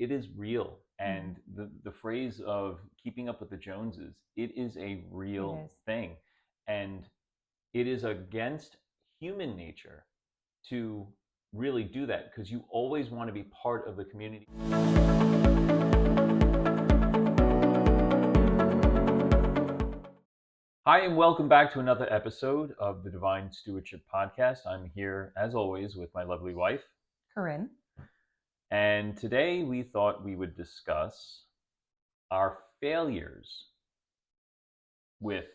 it is real. And the phrase of keeping up with the Joneses, it is a It real is. thing. And it is against human nature to really do that because you always want to be part of the community. Hi, and welcome back to another episode of the Divine Stewardship Podcast. I'm here, as always, with my lovely wife, Corinne. And today we thought we would discuss our failures with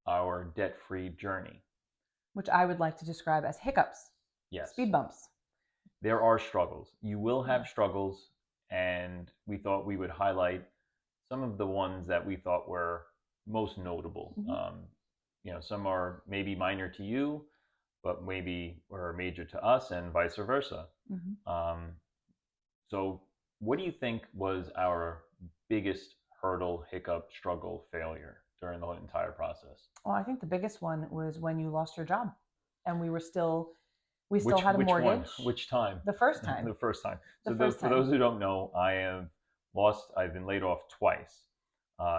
our debt-free journey. Which I would like to describe as hiccups. Yes. Speed bumps. There are struggles. You will have struggles, and we thought we would highlight some of the ones that we thought were most notable. Some are maybe minor to you, but maybe were major to us, and vice versa. So what do you think was our biggest hurdle, hiccup, struggle, failure during the entire process? Well, I think the biggest one was when you lost your job and we still had a mortgage. Which time? The first time. The first time. For those who don't know, I've been laid off twice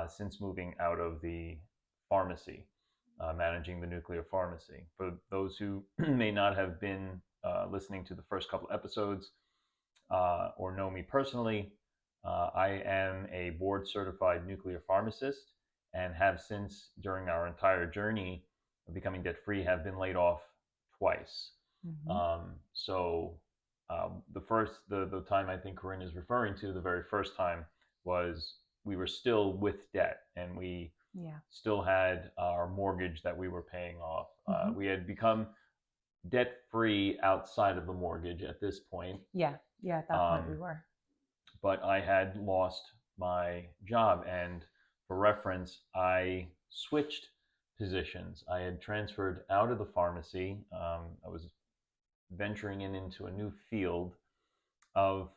since moving out of the pharmacy, managing the nuclear pharmacy. For those who may not have been listening to the first couple episodes, or know me personally, I am a board certified nuclear pharmacist and have since, during our entire journey of becoming debt free, have been laid off twice. The time I think Corinne is referring to, the very first time, was we were still with debt and we still had our mortgage that we were paying off. We had become debt free outside of the mortgage at this point. Yeah, at that point we were. But I had lost my job, and for reference, I switched positions. I had transferred out of the pharmacy. I was venturing into a new field of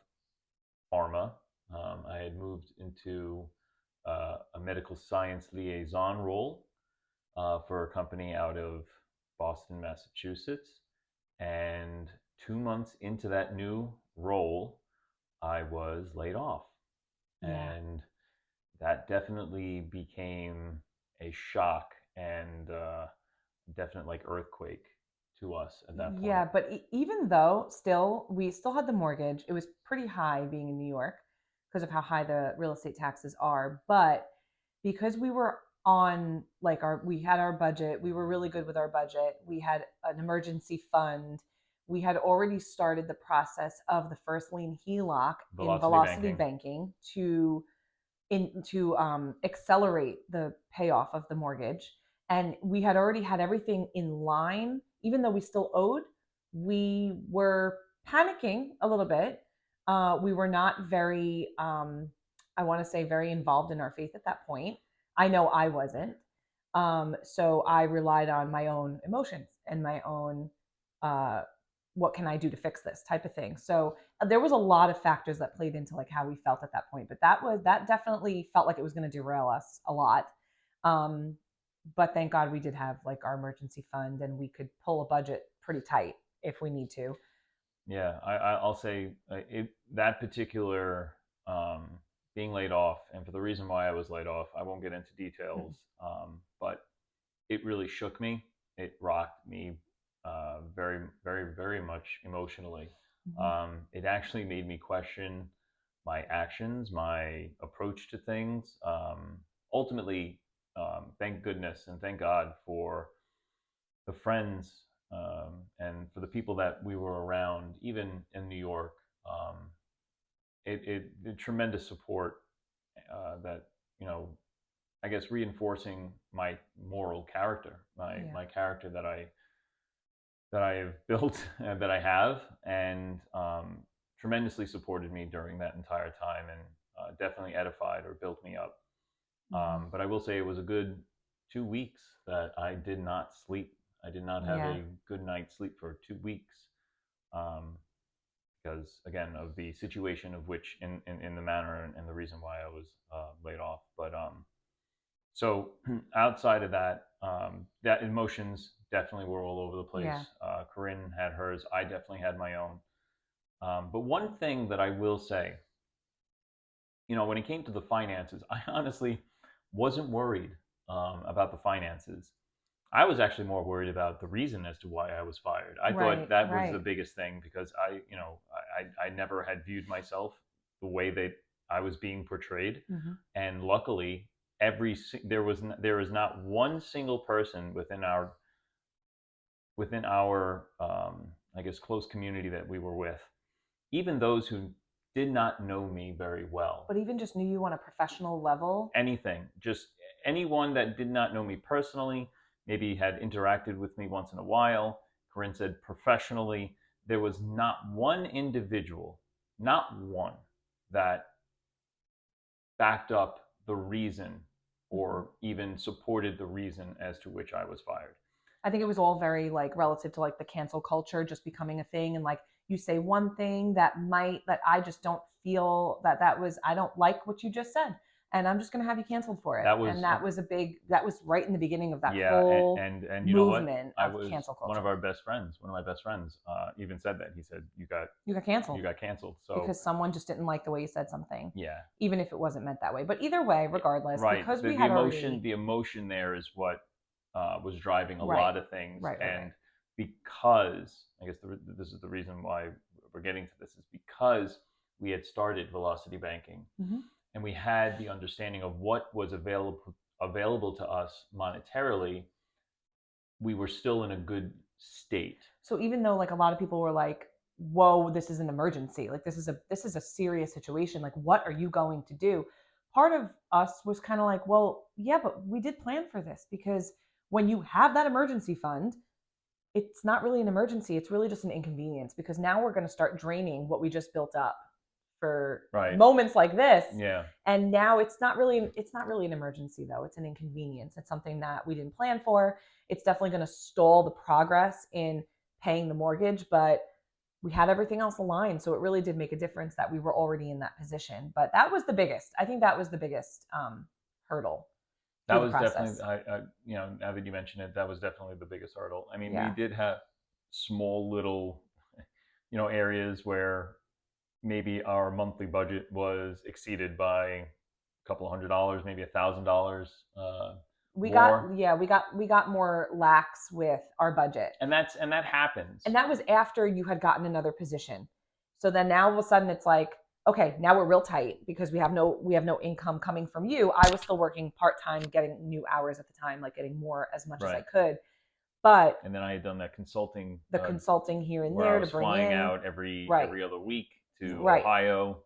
pharma. I had moved into a medical science liaison role for a company out of Boston, Massachusetts. And 2 months into that new role, I was laid off. And that definitely became a shock and definite earthquake to us at that point. Yeah, but even though we still had the mortgage, it was pretty high being in New York because of how high the real estate taxes are. But because we were on we had our budget, we were really good with our budget. We had an emergency fund. We had already started the process of the first lien HELOC in Velocity Banking to accelerate the payoff of the mortgage. And we had already had everything in line. Even though we still owed, we were panicking a little bit. We were not very, I want to say, very involved in our faith at that point. I know I wasn't. So I relied on my own emotions and my own, what can I do to fix this type of thing. So there was a lot of factors that played into how we felt at that point. But that definitely felt like it was going to derail us a lot. But thank God we did have our emergency fund, and we could pull a budget pretty tight if we need to. Yeah, I'll say that particular being laid off, and for the reason why I was laid off, I won't get into details, but it really shook me. It rocked me very, very, very much emotionally. It actually made me question my actions, my approach to things. Ultimately, thank goodness and thank God for the friends and for the people that we were around, even in New York. It tremendous support that, I guess, reinforcing my moral character, my character that I have built and that I have, and tremendously supported me during that entire time, and definitely edified or built me up. But I will say it was a good 2 weeks that I did not sleep. I did not have a good night's sleep for 2 weeks because, again, of the situation of which in the manner and the reason why I was laid off. But so outside of that, that emotions definitely were all over the place. Corinne had hers. I definitely had my own. But one thing that I will say when it came to the finances, I honestly wasn't worried about the finances. I was actually more worried about the reason as to why I was fired. I thought Right, that was the right. biggest thing because I never had viewed myself the way that I was being portrayed, Hmm. and luckily, there is not one single person within our I guess close community that we were with, even those who did not know me very well, But even just knew you on a professional level. anything, just anyone that did not know me personally, maybe had interacted with me once in a while. Corinne said professionally, there was not one individual, not one, that backed up the reason Mhm. or even supported the reason as to which I was fired. I think it was all very like relative to like the cancel culture just becoming a thing, and like you say one thing that I just don't feel that was, I don't like what you just said, and I'm just going to have you canceled for it. That And was that was right in the beginning of that Yeah, whole and you know what? movement I of was cancel one of culture. our best friends. One of my best friends even said that. He said You got you canceled got canceled. So because someone just didn't like the way you said something, yeah, even if it wasn't meant that way. But either way, regardless, right. because The we the had emotion already. the emotion there is what was driving a Right, lot of things, right, right, and right. because I guess this is the reason why we're getting to this is because we had started Velocity Banking Hmm. and we had the understanding of what was available to us monetarily. We were still in a good state. So even though like a lot of people were like, whoa, this is an emergency, like this is a serious situation, like what are you going to do? Part of us was kind of like, well, yeah, but we did plan for this, because when you have that emergency fund, it's not really an emergency, it's really just an inconvenience, because now we're going to start draining what we just built up for Right. moments like this. Yeah. And now it's not really an emergency, though. It's an inconvenience. It's something that we didn't plan for. It's definitely going to stall the progress in paying the mortgage, but we had everything else aligned, so it really did make a difference that we were already in that position. But that was the biggest, I think that was the biggest hurdle That through the was definitely, process. now that you mention it, that was definitely the biggest hurdle. I mean, we Yeah. did have small little, areas where maybe our monthly budget was exceeded by a couple of $100, maybe $1,000 we got more, yeah we got more lax with our budget. and that happens. And that was after you had gotten another position. So then now all of a sudden it's like, okay, now we're real tight because we have no income coming from you. I was still working part-time, getting new hours at the time, like getting more as much as I Right. could. But And then I had done that consulting the consulting here and where I there to was bring flying in. out Right. every other week to Right. Ohio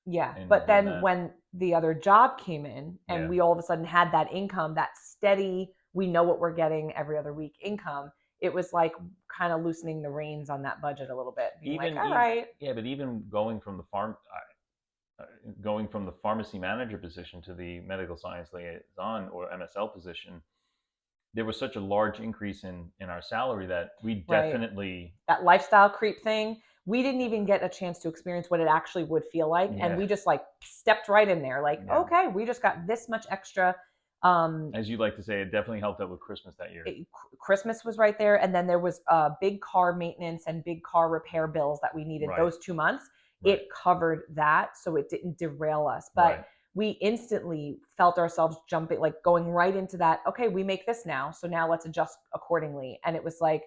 Yeah. and But doing then that. when the other job came in and Yeah. we all of a sudden had that income, that steady, we know what we're getting every other week income, it was like kind of loosening the reins on that budget a little bit, being like, all right. Yeah, but even going from the pharmacy manager position to the medical science liaison or MSL position, there was such a large increase in our salary that we Right. definitely, That lifestyle creep thing, we didn't even get a chance to experience what it actually would feel like. And yeah, we just like stepped right in there, like, yeah. okay, we just got this much extra. As you like to say, it definitely helped out with Christmas that year. Christmas was right there. And then there was big car maintenance and big car repair bills that we needed Right, those 2 months. right, It covered that. So it didn't derail us. But right. we instantly felt ourselves jumping, like going right into that. Okay, we make this now. So now let's adjust accordingly. And it was like,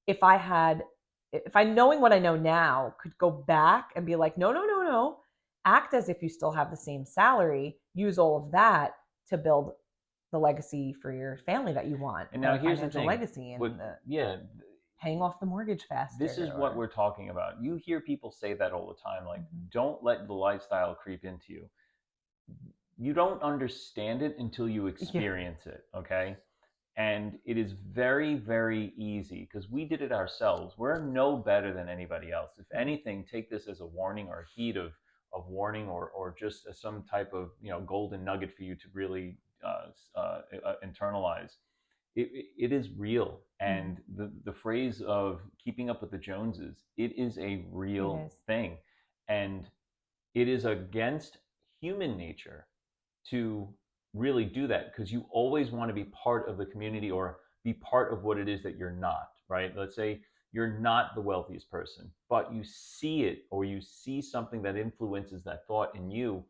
if I had, if I, knowing what I know now, could go back and be like, no, no, no, no, act as if you still have the same salary, use all of that to build the legacy for your family that you want, And and now the here's the financial thing. legacy, and Yeah, paying off the mortgage this faster. is what we're talking about. You hear people say that all the time, like, Mhm. don't let the lifestyle creep into you. You don't understand it until you Yeah. experience it, okay? And it is very, very easy because we did it ourselves. We're no better than anybody else. If anything, take this as a warning or a heed of warning, or just as some type of golden nugget for you to really internalize. It is real, Mhm. and the phrase of keeping up with the Joneses, it is a It real is. thing, and it is against human nature to really do that because you always want to be part of the community or be part of what it is that you're not, right? Let's say you're not the wealthiest person, but you see it or you see something that influences that thought in you,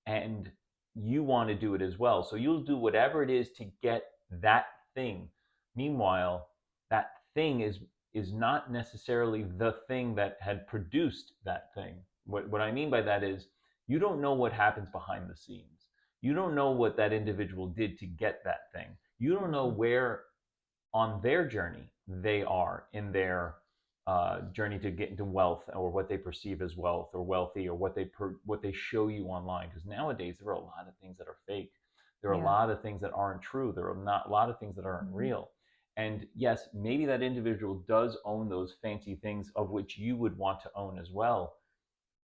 and you want to do it as well. So you'll do whatever it is to get that thing. Meanwhile, that thing is not necessarily the thing that had produced that thing. What I mean by that is you don't know what happens behind the scenes. You don't know what that individual did to get that thing. You don't know where on their journey they are in their journey to get into wealth, or what they perceive as wealth or wealthy, or what they show you online. Because nowadays there are a lot of things that are fake. There are a lot of things that aren't true. There are not a lot of things that aren't real. And yes, maybe that individual does own those fancy things of which you would want to own as well,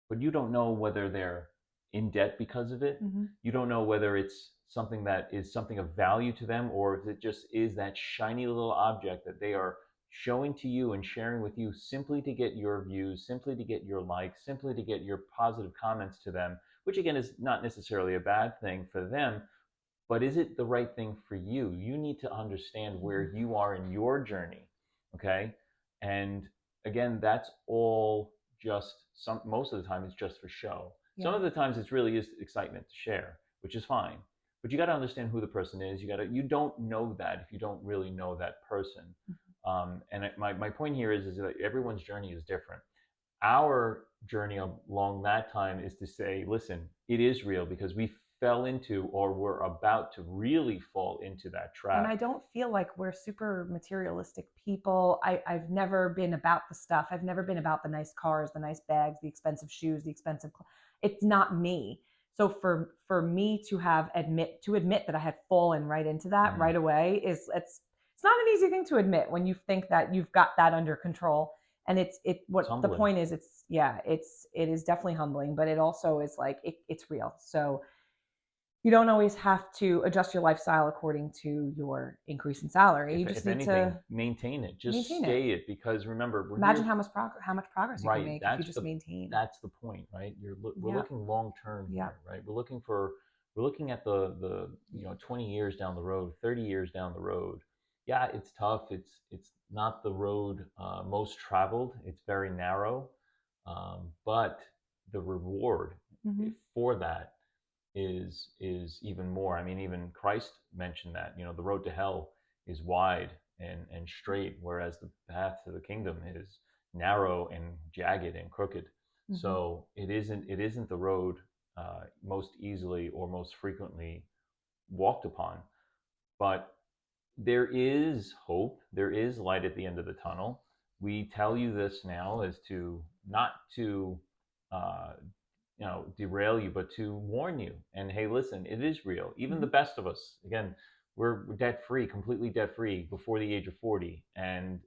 but you don't know whether they're in debt because of it. You don't know whether it's something that is something of value to them, or if it just is that shiny little object that they are showing to you and sharing with you simply to get your views, simply to get your likes, simply to get your positive comments to them, which again is not necessarily a bad thing for them. But is it the right thing for you? You need to understand where you are in your journey. Okay. And again, that's all just most of the time it's just for show. Some of the times it's really is excitement to share, which is fine. But you got to understand who the person is. You don't know that if you don't really know that person. And my point here is that everyone's journey is different. Our journey along that time is to say, listen, it is real, because we fell into, or we're about to really fall into that trap. And I don't feel like we're super materialistic people. I've never been about the stuff. I've never been about the nice cars, the nice bags, the expensive shoes, the expensive clothes. It's not me. So for me to admit that I had fallen right into that right away it's not an easy thing to admit when you think that you've got that under control. And the point is, it is definitely humbling, but it also is like, it's real. So you don't always have to adjust your lifestyle according to your increase in salary. You just need to maintain it. Just stay it, because remember, imagine how much progress you can make if you just maintain. That's the point, right? We're looking long term here, right? We're looking at the 20 years down the road, 30 years down the road. Yeah, it's tough. It's not the road most traveled. It's very narrow, but the reward for that is even more. I mean, even Christ mentioned that, the road to hell is wide and straight, whereas the path to the kingdom is narrow and jagged and crooked. So it isn't the road most easily or most frequently walked upon, but there is hope. There is light at the end of the tunnel. We tell you this now as to not to derail you, but to warn you. And hey, listen, it is real. Even the best of us, again, we're debt free, completely debt free before the age of 40, and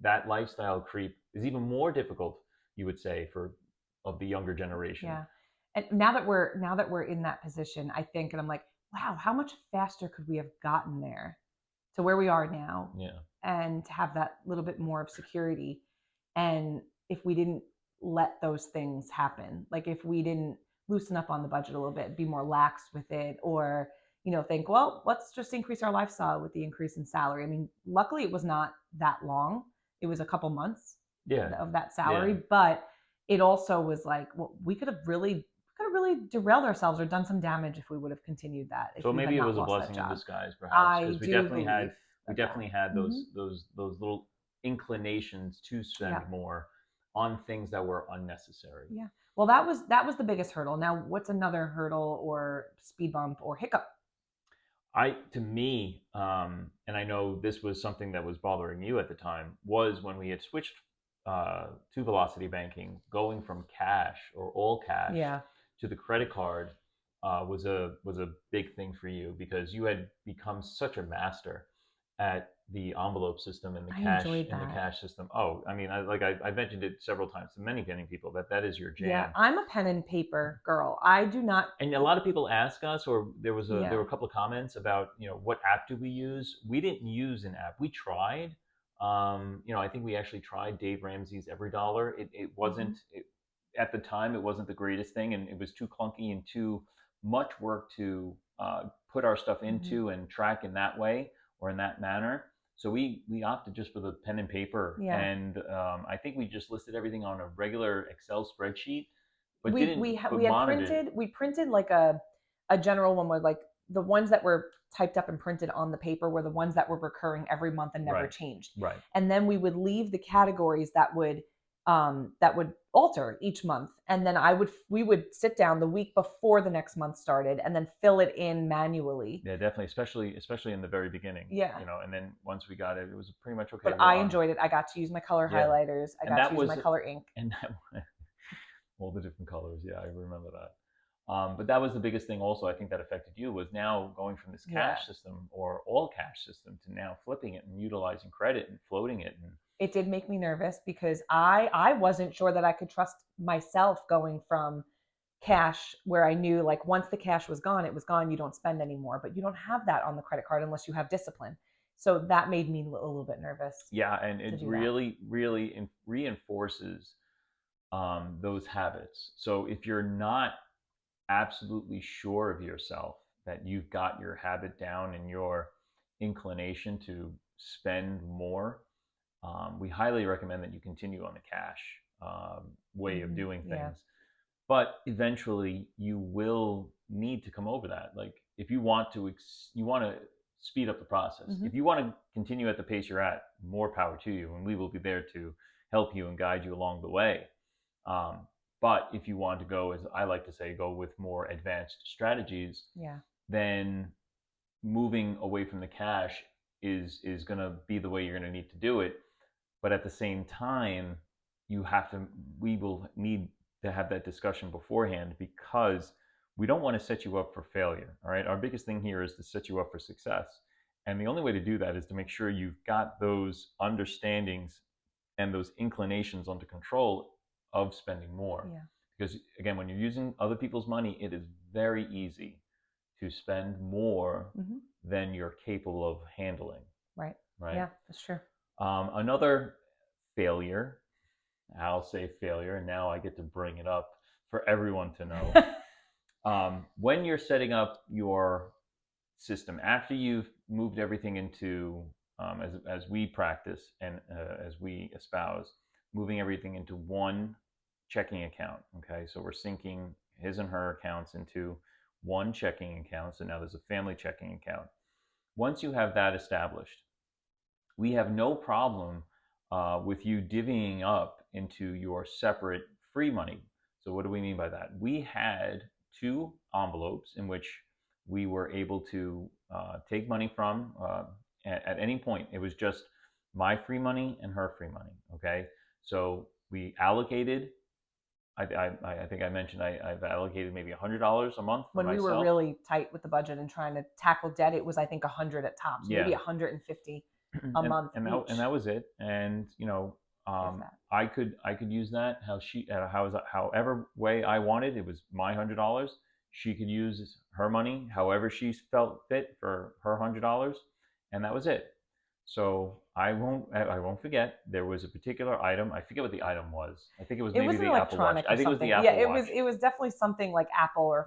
that lifestyle creep is even more difficult, you would say, of the younger generation. Yeah. And now that we're in that position, I think, and I'm like, wow, how much faster could we have gotten there to where we are now? Yeah. And to have that little bit more of security. And if we didn't let those things happen, like if we didn't loosen up on the budget a little bit, be more lax with it, or think, well, let's just increase our lifestyle with the increase in salary. I mean, luckily it was not that long. It was a couple months of that salary, but it also was like, well, we could have really derailed ourselves or done some damage if we would have continued that. So maybe it was a blessing in disguise, perhaps, because we definitely had those little inclinations to spend more on things that were unnecessary. Yeah. Well, that was the biggest hurdle. Now, what's another hurdle or speed bump or hiccup? To me, and I know this was something that was bothering you at the time, was when we had switched to velocity banking, going from cash or all cash to the credit card was a big thing for you, because you had become such a master at the envelope system and the cash system. Oh, I mean, I mentioned it several times to many people that is your jam. Yeah, I'm a pen and paper girl. I do not. And a lot of people ask us, or there were a couple of comments about, what app do we use? We didn't use an app. We tried. I think we actually tried Dave Ramsey's EveryDollar. It wasn't at the time. It wasn't the greatest thing, and it was too clunky and too much work to put our stuff into and track in that way or in that manner. So we opted just for the pen and paper, and I think we just listed everything on a regular Excel spreadsheet. But we had monitored. we printed like a general one where like the ones that were typed up and printed on the paper were the ones that were recurring every month and never Right. changed. Right. And then we would leave the categories that would alter each month. And then we would sit down the week before the next month started and then fill it in manually. Yeah, definitely, especially in the very beginning. Yeah. You know, and then once we got it, it was pretty much okay. But I enjoyed it. I got to use my color highlighters. I got to use my color ink. And that all the different colors. Yeah, I remember that. But that was the biggest thing also I think that affected you, was now going from this cash system or all cash system to now flipping it and utilizing credit and floating it. And it did make me nervous because I wasn't sure that I could trust myself going from cash, where I knew like once the cash was gone, it was gone. You don't spend anymore, but you don't have that on the credit card unless you have discipline. So that made me a little bit nervous. Yeah, and it really reinforces those habits. So if you're not absolutely sure of yourself that you've got your habit down and your inclination to spend more, we highly recommend that you continue on the cash way of doing things. Yeah. But eventually you will need to come over that. Like if you want to speed up the process. If you want to continue at the pace you're at, more power to you, and we will be there to help you and guide you along the way. But if you want to go, as I like to say, go with more advanced strategies, then moving away from the cash is going to be the way you're going to need to do it. But at the same time, we will need to have that discussion beforehand, because we don't want to set you up for failure. All right. Our biggest thing here is to set you up for success. And the only way to do that is to make sure you've got those understandings and those inclinations under control of spending more. Yeah. Because again, when you're using other people's money, it is very easy to spend more than you're capable of handling. Right. Yeah, that's true. Another failure, I'll say failure, and now I get to bring it up for everyone to know. When you're setting up your system, after you've moved everything into, as we practice and as we espouse, moving everything into one checking account. Okay, so we're syncing his and her accounts into one checking account. So now there's a family checking account. Once you have that established, we have no problem with you divvying up into your separate free money. So what do we mean by that? We had 2 envelopes in which we were able to take money from at any point. It was just my free money and her free money. Okay, so we allocated. I think I mentioned I've allocated maybe $100 a month for when myself. We were really tight with the budget and trying to tackle debt. It was, I think, 100 at tops, maybe 150 a month and that was it. And you know, I could use that however way I wanted. It was my $100. She could use her money however she felt fit for her $100, and that was it. So I won't forget. There was a particular item. I forget what the item was. I think it was maybe the Apple Watch. I think it was the Apple Watch. It was definitely something like Apple or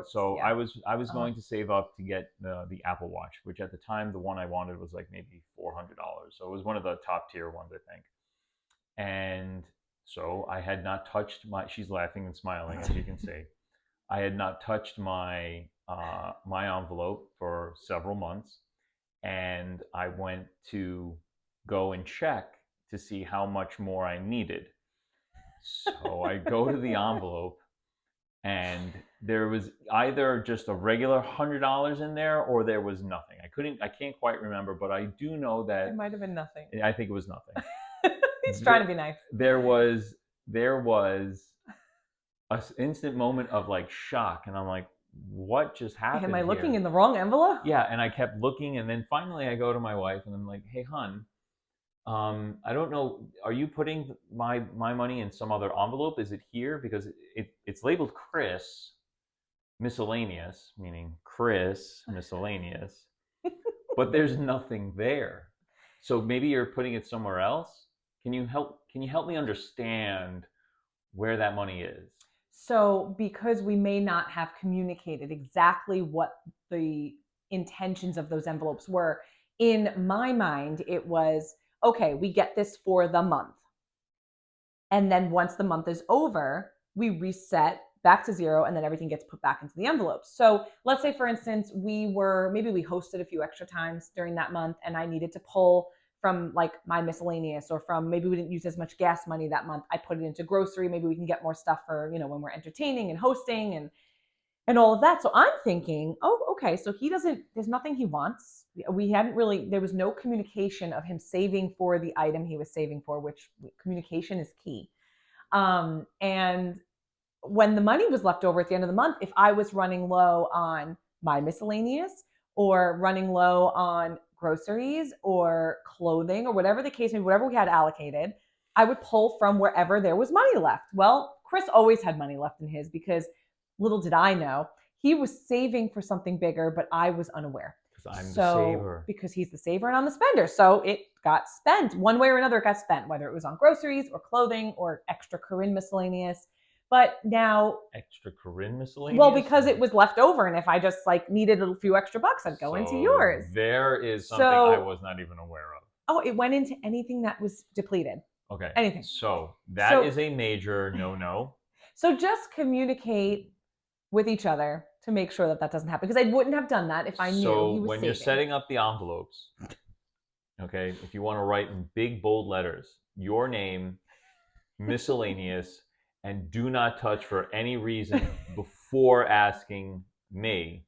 So I was going to save up to get the Apple Watch, which at the time the one I wanted was like maybe $400. So it was one of the top tier ones, I think. And so I had not touched my. She's laughing and smiling, as you can see. I had not touched my envelope for several months. And I went to go and check to see how much more I needed. So I go to the envelope, and there was either just a regular $100 in there, or there was nothing. I can't quite remember, but I do know that it might have been nothing. I think it was nothing. He's trying to be nice. There was an instant moment of like shock, and I'm like, what just happened? Am I looking in the wrong envelope? Yeah, and I kept looking, and then finally I go to my wife and I'm like, hey, hon, I don't know, are you putting my money in some other envelope? Is it here? Because it's labeled Chris miscellaneous, meaning Chris miscellaneous, but there's nothing there. So maybe you're putting it somewhere else. Can you help me understand where that money is? So because we may not have communicated exactly what the intentions of those envelopes were, in my mind, it was, okay, we get this for the month. And then once the month is over, we reset back to zero, and then everything gets put back into the envelopes. So let's say, for instance, maybe we hosted a few extra times during that month, and I needed to pull from like my miscellaneous, or from maybe we didn't use as much gas money that month. I put it into grocery. Maybe we can get more stuff for, when we're entertaining and hosting and all of that. So I'm thinking, oh, okay, so there's nothing he wants. There was no communication of him saving for the item he was saving for, which communication is key. And when the money was left over at the end of the month, if I was running low on my miscellaneous, or running low on groceries or clothing, or whatever the case may be, whatever we had allocated, I would pull from wherever there was money left. Well, Chris always had money left in his, because little did I know, he was saving for something bigger, but I was unaware. Because I'm the saver. Because he's the saver and I'm the spender. So it got spent. One way or another, it got spent, whether it was on groceries or clothing or extra Corinne miscellaneous. But now... Extra Corinne miscellaneous? Well, because it was left over, and if I just needed a few extra bucks, I'd go into yours. There is something I was not even aware of. Oh, it went into anything that was depleted. Okay. Anything. So that is a major no-no. So just communicate with each other to make sure that doesn't happen, because I wouldn't have done that if I knew he was So when saving. you're setting up the envelopes, okay, if you want to write in big bold letters, your name, miscellaneous, and do not touch for any reason before asking me.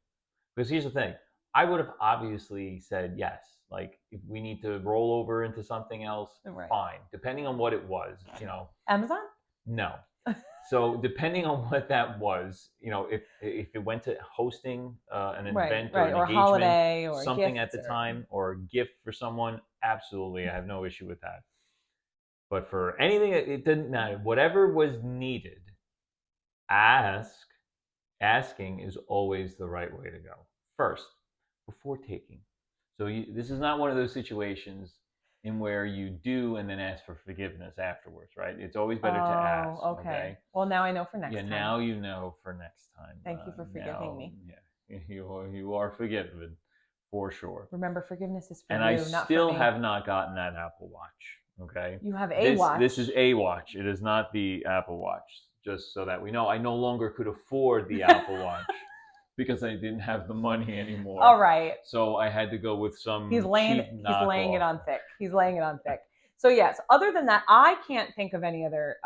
Because here's the thing, I would have obviously said yes. Like, if we need to roll over into something else, fine. Depending on what it was, Amazon? No. So depending on what that was, if it went to hosting an event or an engagement, holiday, or something at the time, or a gift for someone, absolutely, I have no issue with that. But for anything, it didn't matter. Whatever was needed, asking is always the right way to go. First, before taking. So this is not one of those situations in where you do and then ask for forgiveness afterwards, right? It's always better to ask. Okay. Well, now I know for next time. Yeah, now you know for next time. Thank you for forgiving me. Yeah, you are forgiven, for sure. Remember, forgiveness is for you, not for me. And I still have not gotten that Apple Watch. Okay. You have a watch. This is a watch. It is not the Apple Watch. Just so that we know, I no longer could afford the Apple Watch because I didn't have the money anymore. All right. So I had to go with some. He's laying it on thick. He's laying it on thick. So yes, other than that, I can't think of any other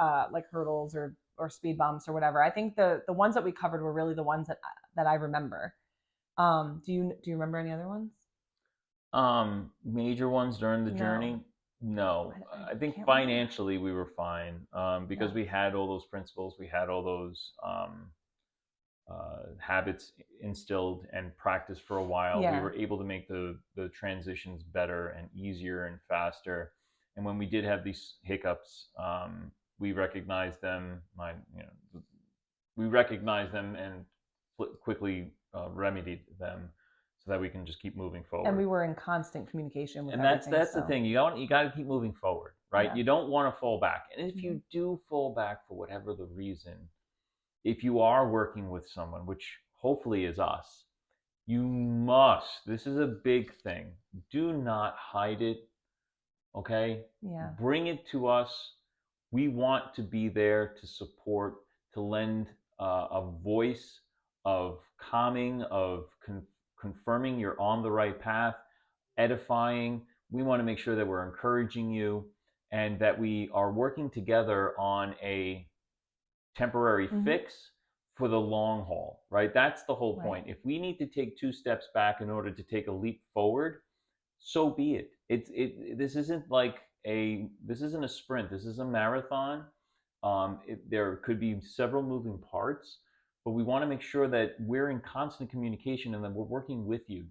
hurdles or speed bumps or whatever. I think the ones that we covered were really the ones that I remember. Do you remember any other ones? Major ones during the journey? No. I think financially we were fine because we had all those principles, we had all those habits instilled and practiced for a while. We were able to make the transitions better and easier and faster. And when we did have these hiccups, we recognized them. We recognized them and quickly remedied them, so that we can just keep moving forward. And we were in constant communication with. And that's the thing. You got to keep moving forward, right? Yeah. You don't want to fall back. And if you do fall back for whatever the reason, if you are working with someone, which hopefully is us, you must. This is a big thing. Do not hide it. Okay? Yeah. Bring it to us. We want to be there to support, to lend a voice of calming, of confirming you're on the right path, edifying. We want to make sure that we're encouraging you and that we are working together on a temporary fix for the long haul, right? That's the whole point. If we need to take 2 steps back in order to take a leap forward, so be it. This isn't a sprint. This is a marathon. There could be several moving parts, but we want to make sure that we're in constant communication and that we're working with you.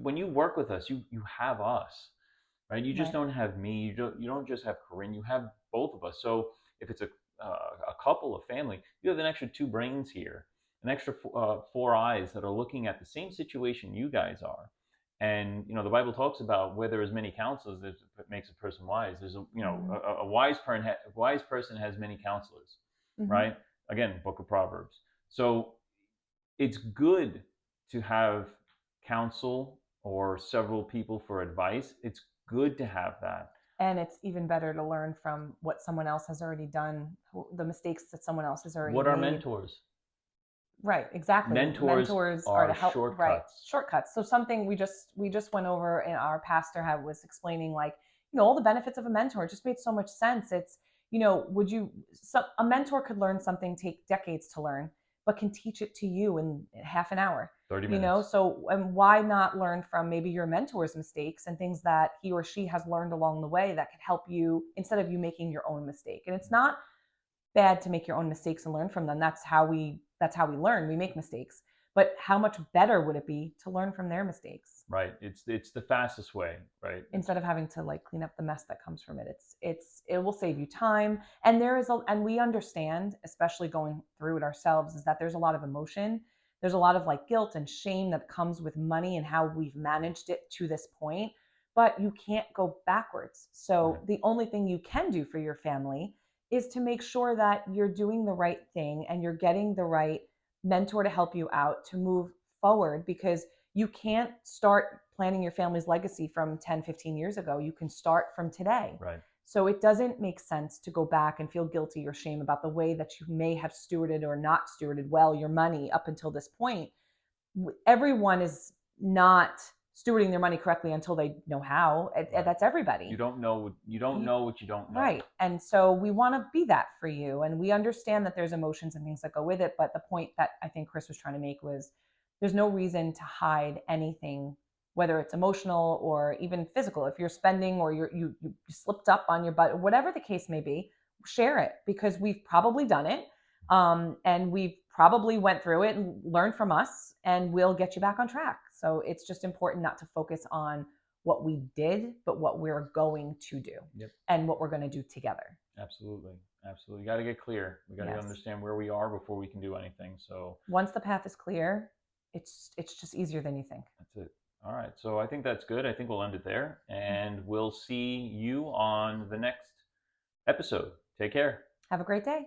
When you work with us, you have us, right? You just don't have me. You don't just have Corinne. You have both of us. So if it's a couple, a family, you have an extra 2 brains here, an extra 4 eyes that are looking at the same situation you guys are. And the Bible talks about where there is many counselors, it makes a person wise. There's a wise person has many counselors, right? Again, Book of Proverbs. So it's good to have counsel or several people for advice. It's good to have that. And it's even better to learn from what someone else has already done, the mistakes that someone else has already What are made. mentors? Right, exactly. Mentors Are to are help, right, shortcuts. shortcuts. So something we just went over, and our pastor was explaining, like, all the benefits of a mentor. It just made so much sense. It's, a mentor could learn something, take decades to learn, but can teach it to you in half an hour. 30 minutes. So, and why not learn from maybe your mentor's mistakes and things that he or she has learned along the way that could help you, instead of you making your own mistake. And it's not bad to make your own mistakes and learn from them. That's how we learn. We make mistakes. But how much better would it be to learn from their mistakes? Right. It's the fastest way, right? Instead of having to like clean up the mess that comes from it. It will save you time. And and we understand, especially going through it ourselves, is that there's a lot of emotion. There's a lot of like guilt and shame that comes with money and how we've managed it to this point. But you can't go backwards. So Right. the only thing you can do for your family is to make sure that you're doing the right thing and you're getting the right mentor to help you out to move forward, because you can't start planning your family's legacy from 10, 15 years ago. You can start from today. Right. So it doesn't make sense to go back and feel guilty or shame about the way that you may have stewarded or not stewarded well your money up until this point. Everyone is not stewarding their money correctly until they know how. Right. That's everybody. You don't know what you don't know. Right. And so we want to be that for you. And we understand that there's emotions and things that go with it. But the point that I think Chris was trying to make was there's no reason to hide anything, whether it's emotional or even physical. If you're spending or you slipped up on your butt, whatever the case may be, share it, because we've probably done it. And we've probably went through it and learned from us, and we'll get you back on track. So it's just important not to focus on what we did, but what we're going to do. Yep. And what we're going to do together. Absolutely. You got to get clear. We got to understand where we are before we can do anything. So once the path is clear, it's just easier than you think. That's it. All right. So I think that's good. I think we'll end it there, and we'll see you on the next episode. Take care. Have a great day.